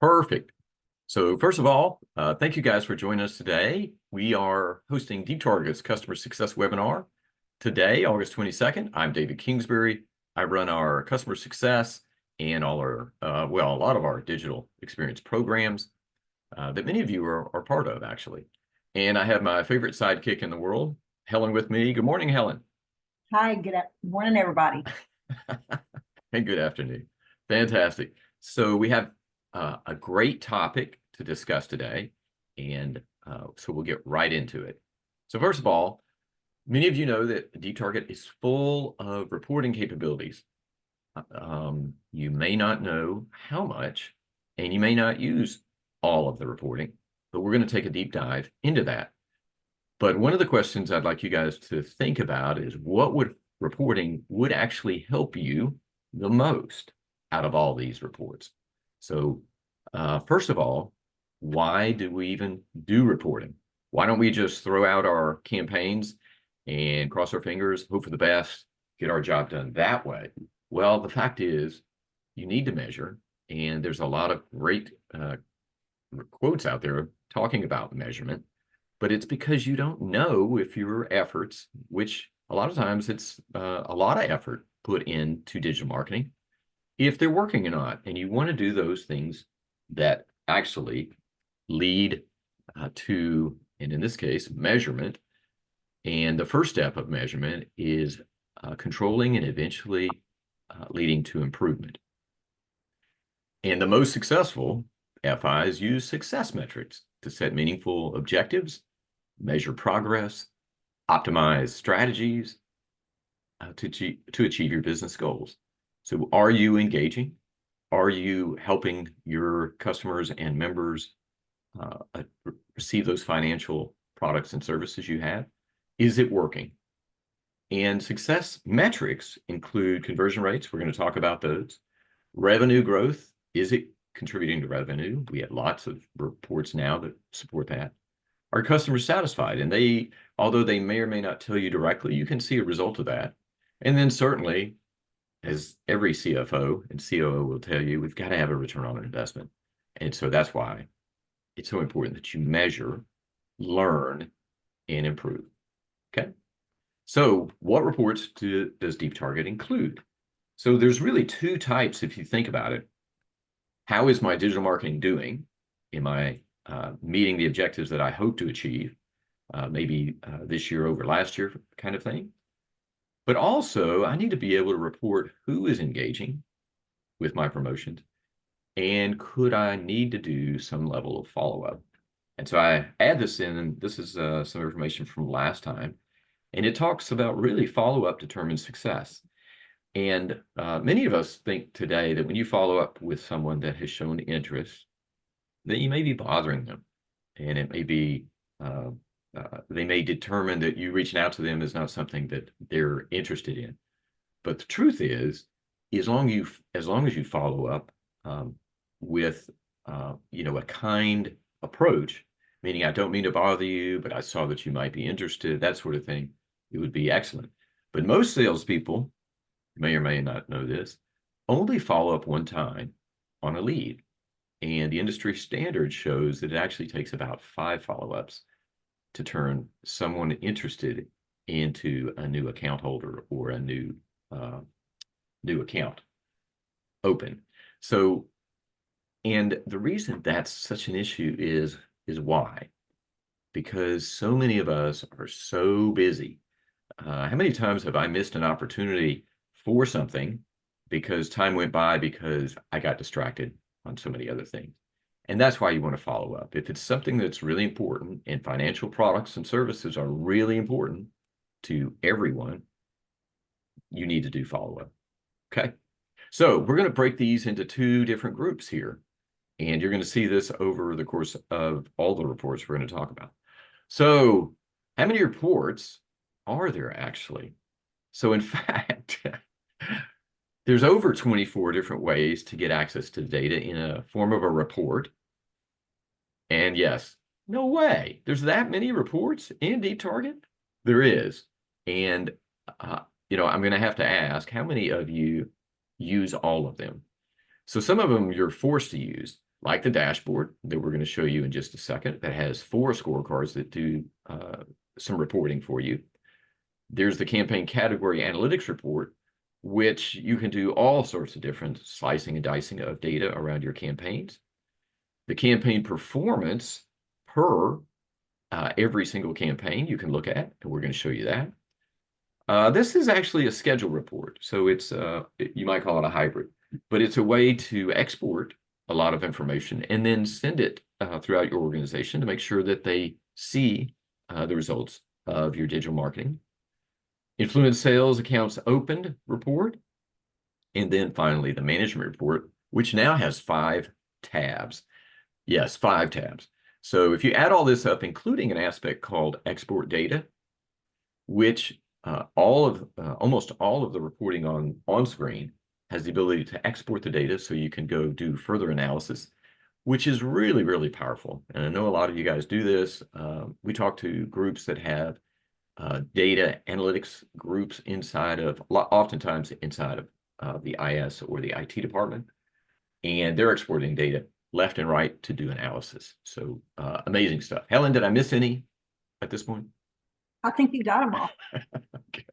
Perfect. So first of all, thank you guys for joining us today. We are hosting DeepTarget's Customer Success Webinar. Today, August 22nd, I'm David Kingsbury. I run our customer success and all our, a lot of our digital experience programs that many of you are part of, actually. And I have my favorite sidekick in the world, Helen, with me. Good morning, Helen. Hi, good morning, everybody. And good afternoon. Fantastic. So we have a great topic to discuss today, and so we'll get right into it. So first of all, many of you know that DeepTarget is full of reporting capabilities. You may not know how much, and you may not use all of the reporting, but we're going to take a deep dive into that. But one of the questions I'd like you guys to think about is what reporting would actually help you the most out of all these reports. So first of all, why do we even do reporting? Why don't we just throw out our campaigns and cross our fingers, hope for the best, get our job done that way? Well, the fact is you need to measure, and there's a lot of great quotes out there talking about measurement, but it's because you don't know if your efforts, which a lot of times it's a lot of effort put into digital marketing, if they're working or not. And you want to do those things that actually lead to, and in this case, measurement. And the first step of measurement is controlling and eventually leading to improvement. And the most successful FIs use success metrics to set meaningful objectives, measure progress, optimize strategies to achieve your business goals. So are you engaging? Are you helping your customers and members receive those financial products and services you have? Is it working? And success metrics include conversion rates. We're going to talk about those. Revenue growth. Is it contributing to revenue? We have lots of reports now that support that. Are customers satisfied? And although they may or may not tell you directly, you can see a result of that. And then certainly, as every CFO and COO will tell you, we've got to have a return on investment. And so that's why it's so important that you measure, learn, and improve. Okay. So what reports does DeepTarget include? So there's really two types if you think about it. How is my digital marketing doing? Am I meeting the objectives that I hope to achieve, maybe this year over last year kind of thing? But also, I need to be able to report who is engaging with my promotions, and could I need to do some level of follow-up? And so I add this in, and this is some information from last time, and it talks about really follow-up determines success. And many of us think today that when you follow up with someone that has shown interest, that you may be bothering them, and it may be they may determine that you reaching out to them is not something that they're interested in. But the truth is, as long as you follow up with a kind approach, meaning I don't mean to bother you, but I saw that you might be interested, that sort of thing, it would be excellent. But most salespeople, may or may not know this, only follow up one time on a lead. And the industry standard shows that it actually takes about 5 follow-ups to turn someone interested into a new account holder or a new account open. So, and the reason that's such an issue is why? Because so many of us are so busy. How many times have I missed an opportunity for something because time went by because I got distracted on so many other things? And that's why you want to follow up. If it's something that's really important, and financial products and services are really important to everyone, you need to do follow-up. Okay. So we're going to break these into 2 different groups here. And you're going to see this over the course of all the reports we're going to talk about. So how many reports are there actually? So in fact, there's over 24 different ways to get access to data in a form of a report. And yes, no way, there's that many reports in DeepTarget? There is. And, I'm going to have to ask, how many of you use all of them? So some of them you're forced to use. like the dashboard that we're going to show you in just a second, that has 4 scorecards that do some reporting for you. There's the campaign category analytics report, which you can do all sorts of different slicing and dicing of data around your campaigns. The campaign performance per every single campaign you can look at, and we're going to show you that. This is actually a schedule report, so it's you might call it a hybrid, but it's a way to export a lot of information and then send it throughout your organization to make sure that they see the results of your digital marketing. Influence sales accounts opened report, and then finally the management report, which now has 5 tabs. Yes, 5 tabs. So if you add all this up, including an aspect called export data, which almost all of the reporting on screen has the ability to export the data so you can go do further analysis, which is really, really powerful. And I know a lot of you guys do this. We talk to groups that have data analytics groups inside of, oftentimes inside of the IS or the IT department, and they're exporting data left and right to do analysis. So amazing stuff. Helen, did I miss any at this point? I think you got them all. Okay.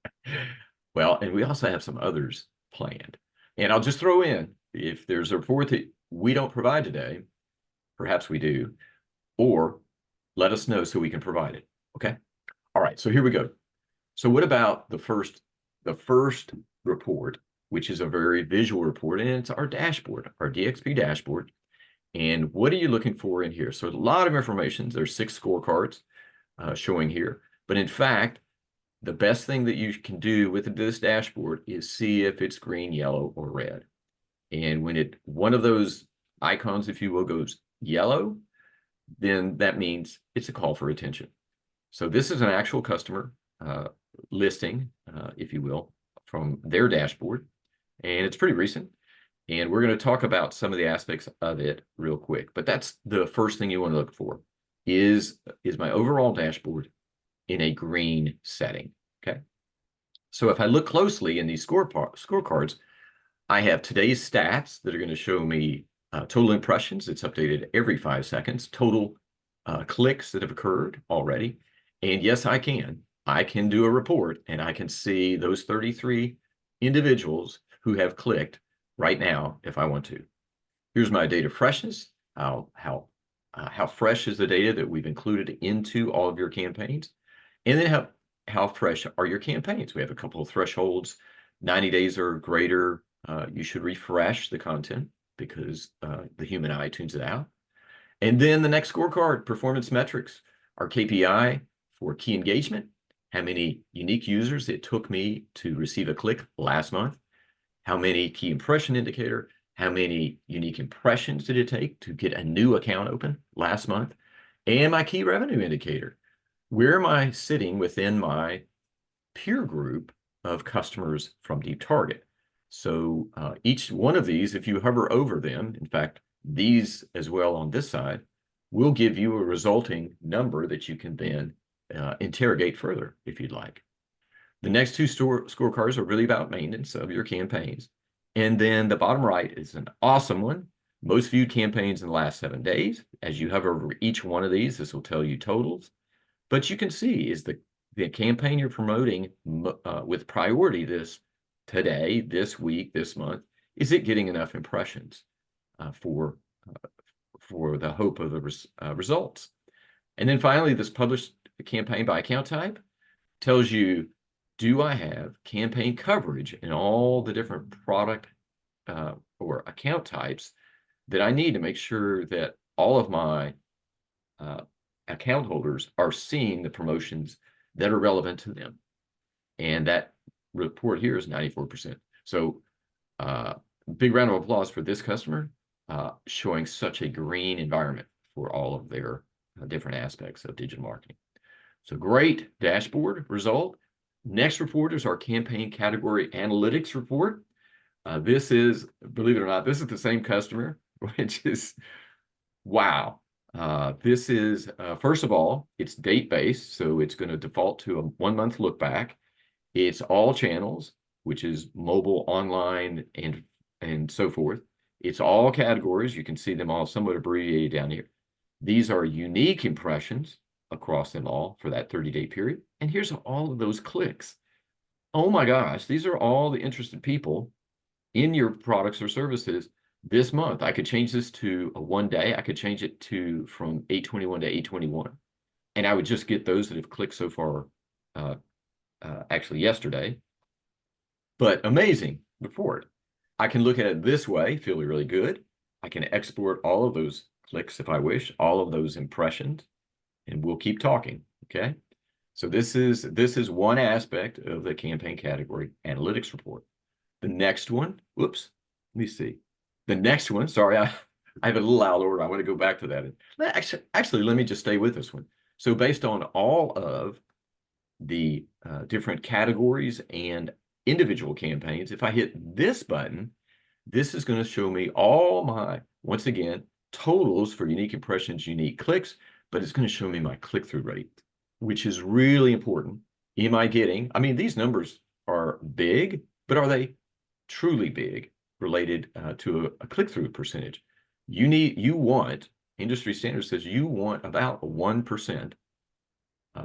Well, and we also have some others planned. And I'll just throw in, if there's a report that we don't provide today, perhaps we do, or let us know so we can provide it. Okay. All right. So here we go. So what about the first report, which is a very visual report, and it's our dashboard, our DXP dashboard. And what are you looking for in here? So a lot of information. There's 6 scorecards showing here. But in fact, the best thing that you can do with this dashboard is see if it's green, yellow, or red. And when one of those icons, if you will, goes yellow, then that means it's a call for attention. So this is an actual customer listing, if you will, from their dashboard. And it's pretty recent. And we're going to talk about some of the aspects of it real quick. But that's the first thing you want to look for is my overall dashboard in a green setting. Okay. So if I look closely in these scorecards, I have today's stats that are going to show me total impressions. It's updated every 5 seconds, total clicks that have occurred already. And yes, I can do a report and I can see those 33 individuals who have clicked right now if I want to. Here's my data freshness. How fresh is the data that we've included into all of your campaigns? And then how fresh are your campaigns? We have a couple of thresholds. 90 days or greater, you should refresh the content because the human eye tunes it out. And then the next scorecard, performance metrics, our KPI for key engagement, how many unique users it took me to receive a click last month, how many key impression indicator, how many unique impressions did it take to get a new account open last month, and my key revenue indicator. Where am I sitting within my peer group of customers from Deep Target? So each one of these, if you hover over them, in fact, these as well on this side, will give you a resulting number that you can then interrogate further if you'd like. The next 2 scorecards are really about maintenance of your campaigns. And then the bottom right is an awesome one. Most viewed campaigns in the last 7 days. As you hover over each one of these, this will tell you totals. But you can see is the campaign you're promoting with priority today, this week, this month, is it getting enough impressions for the hope of the results? And then finally, this published campaign by account type tells you, do I have campaign coverage in all the different product or account types that I need to make sure that all of my account holders are seeing the promotions that are relevant to them? And that report here is 94%. So big round of applause for this customer showing such a green environment for all of their different aspects of digital marketing. So great dashboard result. Next report is our campaign category analytics report. This is, believe it or not, this is the same customer, which is, wow. This is, first of all, it's date-based, so it's going to default to a 1-month look back. It's all channels, which is mobile, online, and so forth. It's all categories. You can see them all somewhat abbreviated down here. These are unique impressions across them all for that 30-day period. And here's all of those clicks. Oh my gosh, these are all the interested people in your products or services this month. I could change this to a 1 day. I could change it to from 8/21 to 8/21. And I would just get those that have clicked so far, actually yesterday. But amazing report. I can look at it this way, feel really good. I can export all of those clicks if I wish, all of those impressions, and we'll keep talking, okay? So this is one aspect of the campaign category analytics report. The next one, whoops, let me see. The next one, sorry, I have a little out of order. I want to go back to that. Actually, let me just stay with this one. So based on all of the different categories and individual campaigns, if I hit this button, this is going to show me all my, once again, totals for unique impressions, unique clicks, but it's going to show me my click-through rate, which is really important. Am I getting, I mean, these numbers are big, but are they truly big related to a click-through percentage? You want, industry standard says you want about a 1%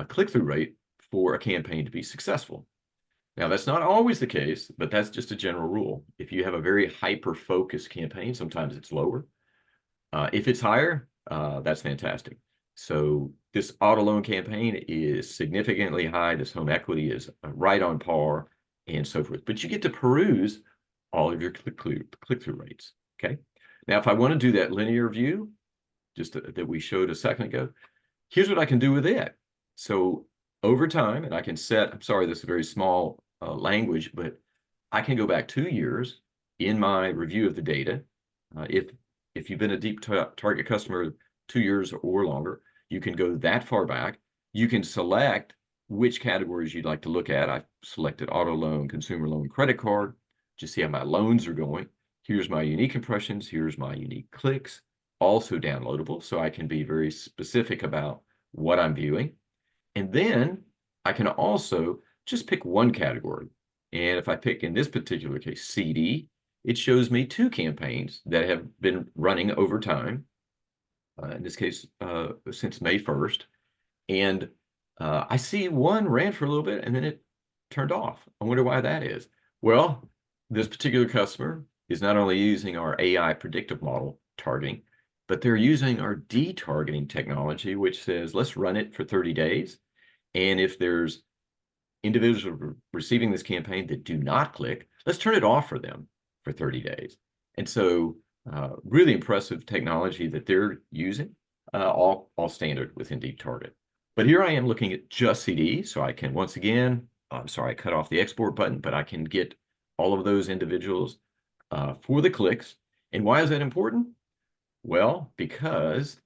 click-through rate for a campaign to be successful. Now, that's not always the case, but that's just a general rule. If you have a very hyper-focused campaign, sometimes it's lower. If it's higher, that's fantastic. So this auto loan campaign is significantly high. This home equity is right on par and so forth. But you get to peruse all of your click-through rates, okay? Now, if I want to do that linear view, just that we showed a second ago, here's what I can do with it. So over time, and I can set, I'm sorry, this is a very small language, but I can go back 2 years in my review of the data. If you've been a deep target customer 2 years or longer, you can go that far back. You can select which categories you'd like to look at. I've selected auto loan, consumer loan, credit card. Just see how my loans are going. Here's my unique impressions. Here's my unique clicks, also downloadable. So I can be very specific about what I'm viewing. And then I can also just pick one category. And if I pick, in this particular case, CD, it shows me 2 campaigns that have been running over time, in this case, since May 1st. And I see one ran for a little bit and then it turned off. I wonder why that is. Well, this particular customer is not only using our AI predictive model targeting, but they're using our detargeting technology, which says, let's run it for 30 days. And if there's individuals receiving this campaign that do not click, let's turn it off for them for 30 days. And so really impressive technology that they're using, all standard within DeepTarget. But here I am looking at just CD. So I can, once again, I'm sorry, I cut off the export button, but I can get all of those individuals for the clicks. And why is that important? Well, because,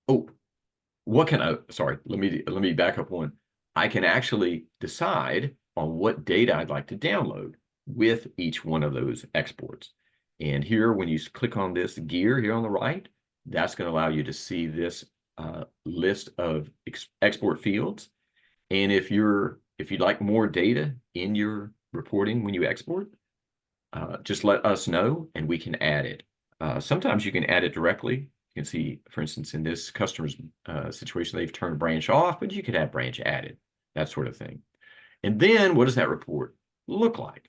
what can I, sorry, let me back up one. I can actually decide on what data I'd like to download with each one of those exports. And here, when you click on this gear here on the right, that's going to allow you to see this list of export fields. And if you'd like more data in your reporting when you export, just let us know and we can add it. Sometimes you can add it directly. You can see, for instance, in this customer's situation, they've turned branch off, but you could have branch added, that sort of thing. And then what does that report look like?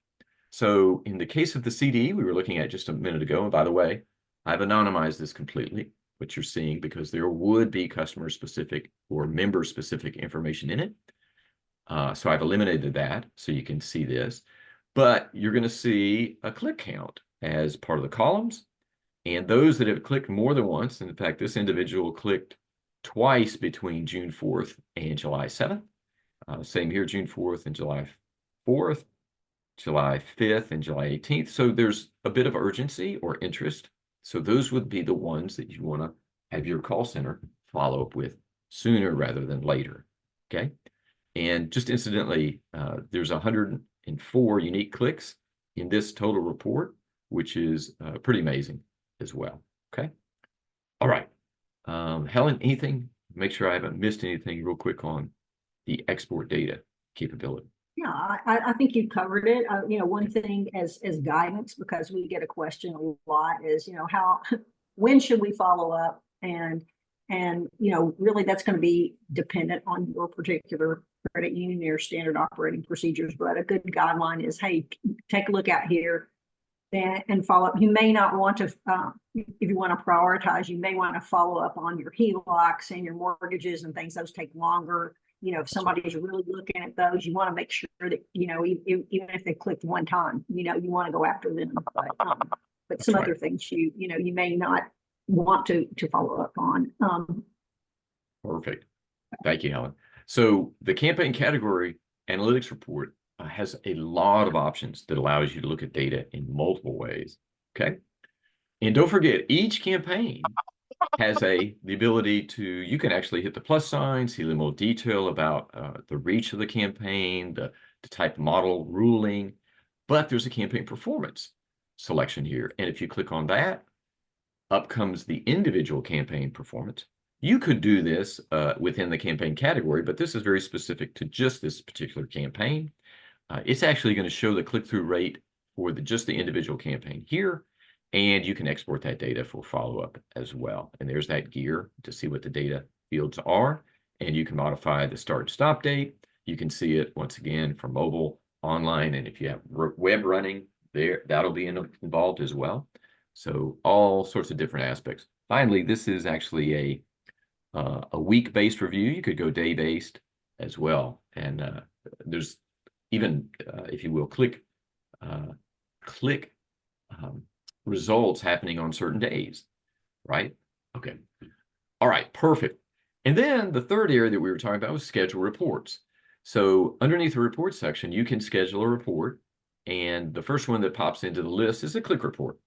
So in the case of the CD we were looking at just a minute ago, and by the way, I've anonymized this completely, what you're seeing, because there would be customer-specific or member-specific information in it. So I've eliminated that so you can see this. But you're going to see a click count as part of the columns. And those that have clicked more than once, and in fact, this individual clicked twice between June 4th and July 7th. Same here, June 4th and July 4th, July 5th and July 18th. So there's a bit of urgency or interest. So those would be the ones that you want to have your call center follow up with sooner rather than later, okay? And just incidentally, there's 104 unique clicks in this total report, which is pretty amazing as well, okay? All right, Helen, anything? Make sure I haven't missed anything real quick on the export data capability. Yeah, I think you covered it. One thing as guidance, because we get a question a lot is, how, when should we follow up? Really that's going to be dependent on your particular credit union, your standard operating procedures. But a good guideline is, hey, take a look out here and follow up. You may not want to, if you want to prioritize, you may want to follow up on your HELOCs and your mortgages and things. Those take longer. If somebody's really looking at those, you want to make sure that, even if they clicked one time, you want to go after them. But some other things you may not want to follow up on. Perfect. Thank you, Helen. So the campaign category analytics report has a lot of options that allows you to look at data in multiple ways. Okay. And don't forget, each campaign has the ability to, you can actually hit the plus sign, see a little more detail about the reach of the campaign, the type of model ruling, but there's a campaign performance selection here. And if you click on that, up comes the individual campaign performance. You could do this within the campaign category, but this is very specific to just this particular campaign. It's actually going to show the click-through rate for just the individual campaign here, and you can export that data for follow-up as well. And there's that gear to see what the data fields are, and you can modify the start stop date. You can see it once again for mobile, online, and if you have web running there, that'll be involved as well. So all sorts of different aspects. Finally, this is actually a week-based review. You could go day-based as well, and there's even, if you will, click results happening on certain days, right? Okay. All right, perfect. And then the third area that we were talking about was schedule reports. So underneath the report section, you can schedule a report, and the first one that pops into the list is a click report.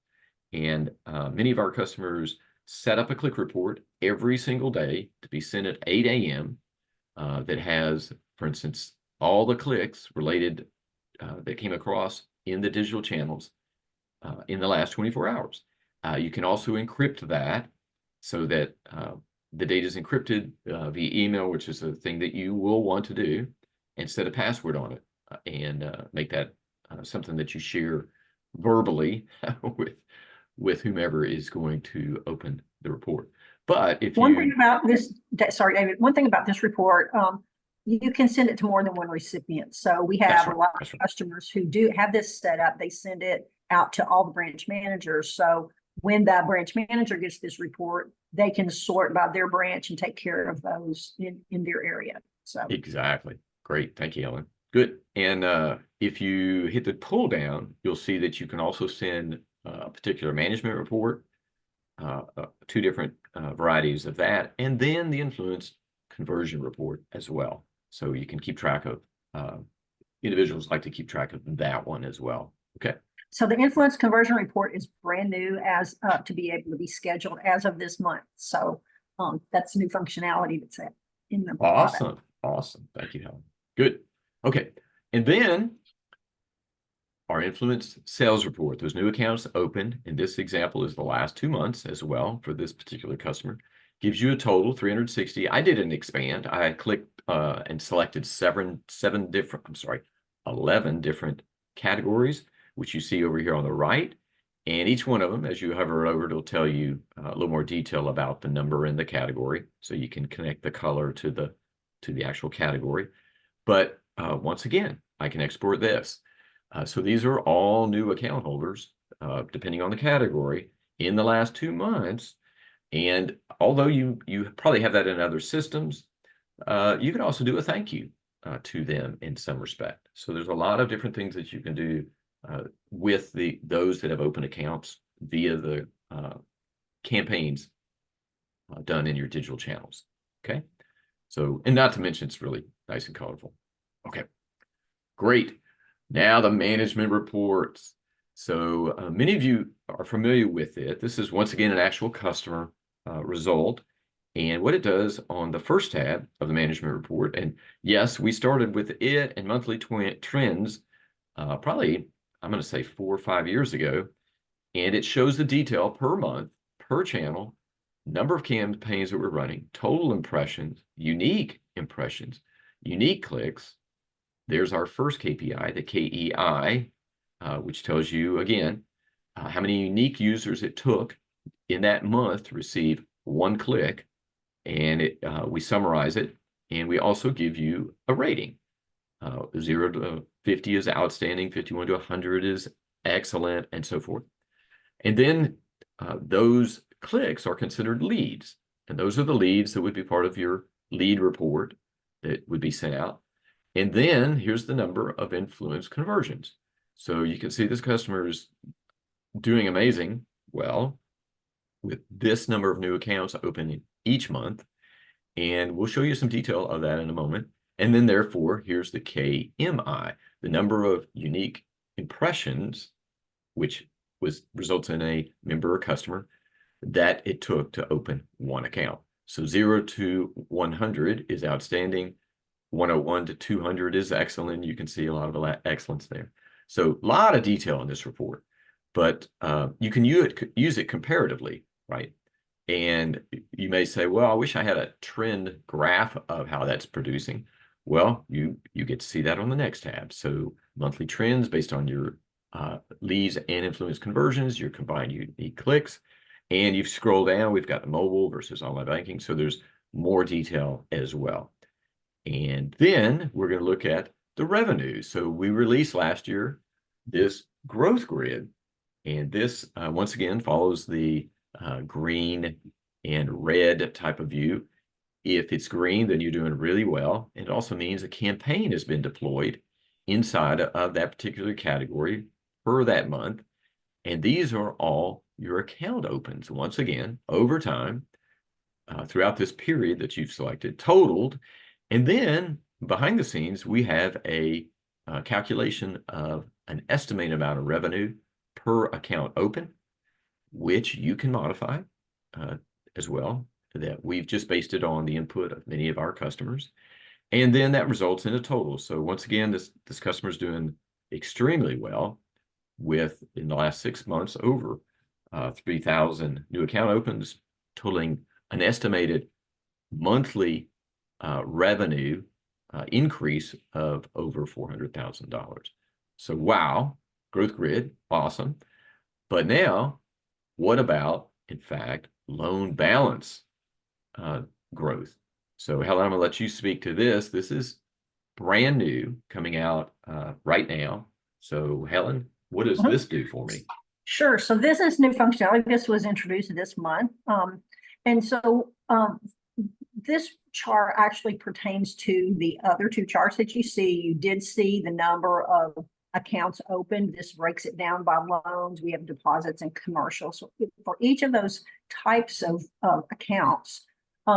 And many of our customers set up a click report every single day to be sent at 8 a.m. That has, for instance, all the clicks related that came across in the digital channels in the last 24 hours. You can also encrypt that so that the data is encrypted via email, which is a thing that you will want to do, and set a password on it and make that something that you share verbally with whomever is going to open the report. But if one thing about this, sorry, David, one thing about this report, you can send it to more than one recipient. So we have a lot of customers who do have this set up. They send it out to all the branch managers. So when that branch manager gets this report, they can sort by their branch and take care of those in their area. So exactly. Great. Thank you, Ellen. Good. And if you hit the pull down, you'll see that you can also send a particular management report, two different varieties of that, and then the influence conversion report as well. So you can keep track of, individuals like to keep track of that one as well. Okay. So the influence conversion report is brand new as to be able to be scheduled as of this month. So that's new functionality that's in the product. Awesome. Awesome. Thank you, Helen. Good. Okay. And then our influence sales report, those new accounts opened, and this example is the last 2 months as well for this particular customer, gives you a total 360. I did an expand. I clicked and selected 11 different categories, which you see over here on the right. And each one of them, as you hover over, it'll tell you a little more detail about the number in the category. So you can connect the color to the actual category. But once again, I can export this. So these are all new account holders, depending on the category, in the last 2 months. And although you probably have that in other systems, you can also do a thank you to them in some respect. So there's a lot of different things that you can do with those that have open accounts via the campaigns done in your digital channels. Okay. So, and not to mention, it's really nice and colorful. Okay, great. Now the management reports. So many of you are familiar with it. This is once again an actual customer result. And what it does on the first tab of the management report, and yes, we started with it and monthly trends probably, I'm going to say 4 or 5 years ago. And it shows the detail per month, per channel, number of campaigns that we're running, total impressions, unique clicks, there's our first KPI, the KEI, which tells you, again, how many unique users it took in that month to receive one click. And we summarize it, and we also give you a rating. 0 to 50 is outstanding, 51 to 100 is excellent, and so forth. And then those clicks are considered leads. And those are the leads that would be part of your lead report that would be sent out. And then here's the number of influence conversions. So you can see this customer is doing amazing well with this number of new accounts opening each month. And we'll show you some detail of that in a moment. And then therefore, here's the KMI, the number of unique impressions, which results in a member or customer that it took to open one account. So 0 to 100 is outstanding. 101 to 200 is excellent. You can see a lot of excellence there. So a lot of detail in this report, but you can use it comparatively, right? And you may say, well, I wish I had a trend graph of how that's producing. Well, you get to see that on the next tab. So monthly trends based on your leads and influence conversions, your combined unique clicks. And you've scrolled down, we've got the mobile versus online banking. So there's more detail as well. And then we're going to look at the revenue. So we released last year this growth grid. And this, once again, follows the green and red type of view. If it's green, then you're doing really well. It also means a campaign has been deployed inside of that particular category for that month. And these are all your account opens, once again, over time, throughout this period that you've selected, totaled. And then behind the scenes, we have a calculation of an estimated amount of revenue per account open, which you can modify as well, that we've just based it on the input of many of our customers. And then that results in a total. So once again, this customer is doing extremely well with, in the last 6 months, over 3,000 new account opens, totaling an estimated monthly revenue increase of over $400,000. So wow, growth grid, awesome. But now, what about, in fact, loan balance growth? So Helen, I'm going to let you speak to this. This is brand new, coming out right now. So Helen, what does this do for me? Sure. So this is new functionality. This was introduced this month. And so this chart actually pertains to the other two charts that you see. You did see the number of accounts opened. This breaks it down by loans. We have deposits and commercial. So for each of those types of accounts,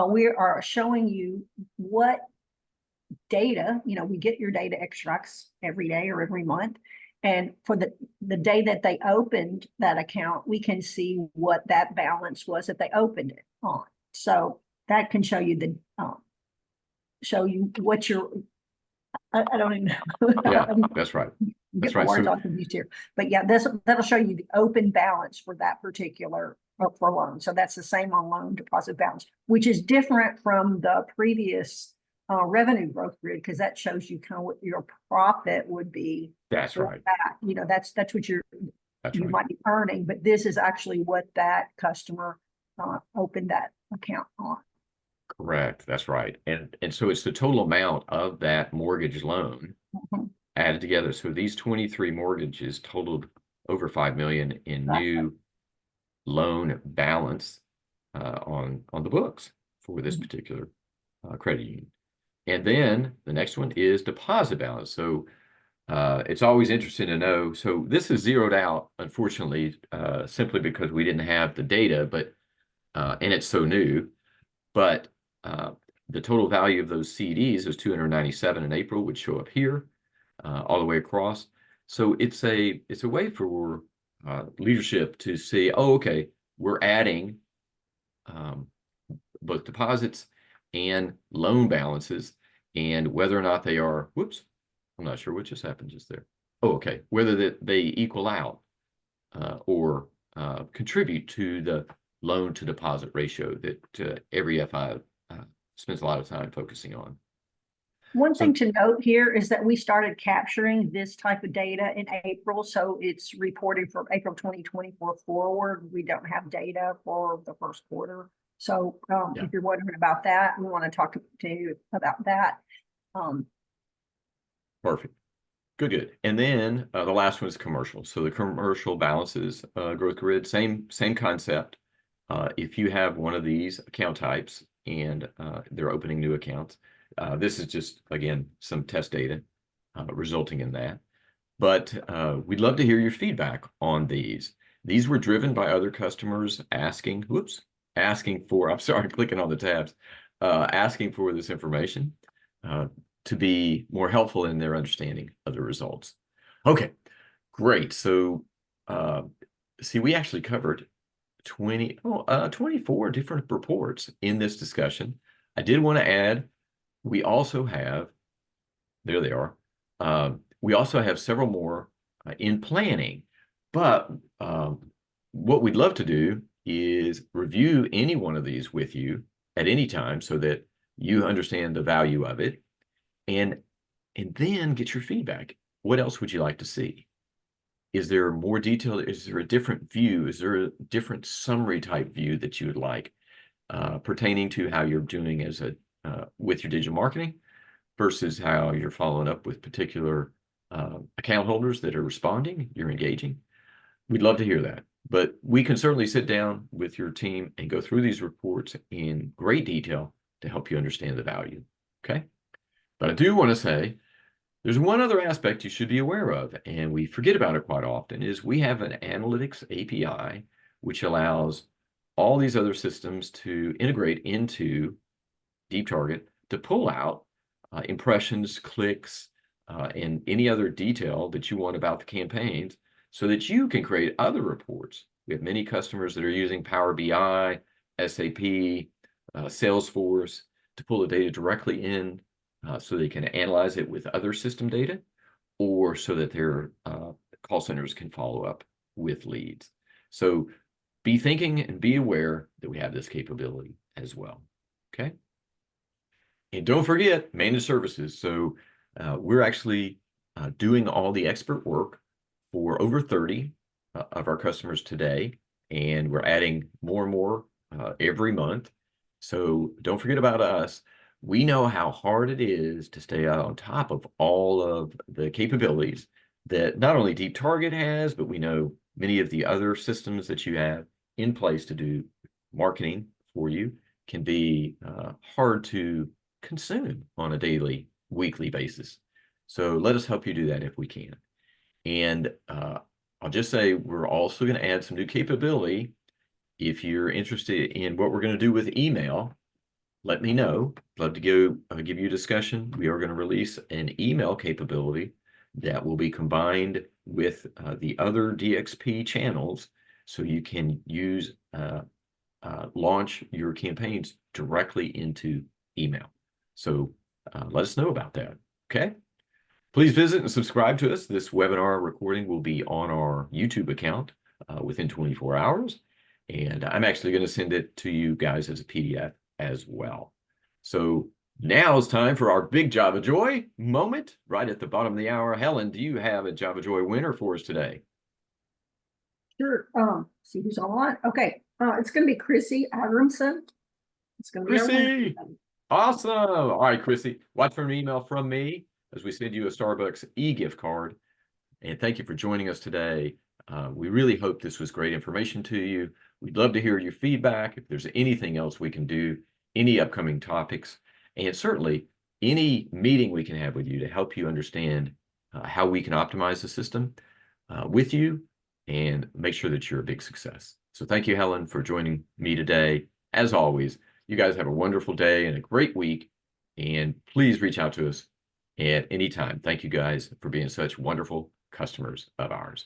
we are showing you what data, we get your data extracts every day or every month. And for the day that they opened that account, we can see what that balance was that they opened it on. So that can show you what your, I don't even know. Yeah, that's right. That's right. Words all confused here. But yeah, that'll show you the open balance for that particular for loan. So that's the same on loan deposit balance, which is different from the previous revenue growth grid, because that shows you kind of what your profit would be. That's right. That's what you might be earning, but this is actually what that customer opened that account on. Correct. That's right. And so it's the total amount of that mortgage loan added together. So these 23 mortgages totaled over $5 million in new loan balance on the books for this particular credit union. And then the next one is deposit balance. So it's always interesting to know. So this is zeroed out, unfortunately, simply because we didn't have the data, but and it's so new. But the total value of those CDs is 297 in April, which show up here all the way across. So it's a way for leadership to see, oh, okay, we're adding both deposits and loan balances, and whether or not they are, whoops, I'm not sure what just happened just there. Oh, okay, whether they equal out or contribute to the loan to deposit ratio that every FI spends a lot of time focusing on. One So thing to note here is that we started capturing this type of data in April, so it's reported from April 2024 forward. We don't have data for the first quarter. So Yeah. if you're wondering about that, we want to talk to you about that. Perfect. Good. And then the last one is commercial. So the commercial balances growth grid, same concept. If you have one of these account types and they're opening new accounts, this is just, again, some test data resulting in that. But we'd love to hear your feedback on these. These were driven by other customers asking for, I'm sorry, I'm clicking on the tabs, asking for this information to be more helpful in their understanding of the results. Okay, great. So see, we actually covered 24 different reports in this discussion. I did want to add, we also have, there they are. We also have several more in planning, but what we'd love to do is review any one of these with you at any time so that you understand the value of it, and then get your feedback. What else would you like to see? Is there more detail? Is there a different view? Is there a different summary type view that you would like pertaining to how you're doing as a with your digital marketing versus how you're following up with particular account holders that are responding, you're engaging? We'd love to hear that. But we can certainly sit down with your team and go through these reports in great detail to help you understand the value. Okay? But I do want to say there's one other aspect you should be aware of, and we forget about it quite often, is we have an analytics API, which allows all these other systems to integrate into DeepTarget to pull out impressions, clicks, and any other detail that you want about the campaigns so that you can create other reports. We have many customers that are using Power BI, SAP, Salesforce to pull the data directly in so they can analyze it with other system data, or so that their call centers can follow up with leads. So be thinking and be aware that we have this capability as well. Okay. And don't forget managed services. So we're actually doing all the expert work for over 30 of our customers today, and we're adding more and more every month. So don't forget about us. We know how hard it is to stay on top of all of the capabilities that not only DeepTarget has, but we know many of the other systems that you have in place to do marketing for you can be hard to consume on a daily, weekly basis. So let us help you do that if we can. And I'll just say we're also going to add some new capability. If you're interested in what we're going to do with email, let me know. Love to give you a discussion. We are going to release an email capability that will be combined with the other DXP channels, so you can use launch your campaigns directly into email. So let us know about that. Okay. Please visit and subscribe to us. This webinar recording will be on our YouTube account within 24 hours. And I'm actually going to send it to you guys as a PDF as well. So now it's time for our big Java Joy moment right at the bottom of the hour. Helen, do you have a Java Joy winner for us today? Sure. See who's on. Okay. It's going to be Chrissy Abramson. It's going to be Chrissy. Awesome. All right, Chrissy, watch for an email from me as we send you a Starbucks e-gift card. And thank you for joining us today. We really hope this was great information to you. We'd love to hear your feedback. If there's anything else we can do, any upcoming topics, and certainly any meeting we can have with you to help you understand how we can optimize the system with you and make sure that you're a big success. So thank you, Helen, for joining me today. As always, you guys have a wonderful day and a great week, and please reach out to us at any time. Thank you guys for being such wonderful customers of ours.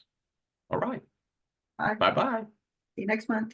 All right. Bye. Bye-bye. See you next month.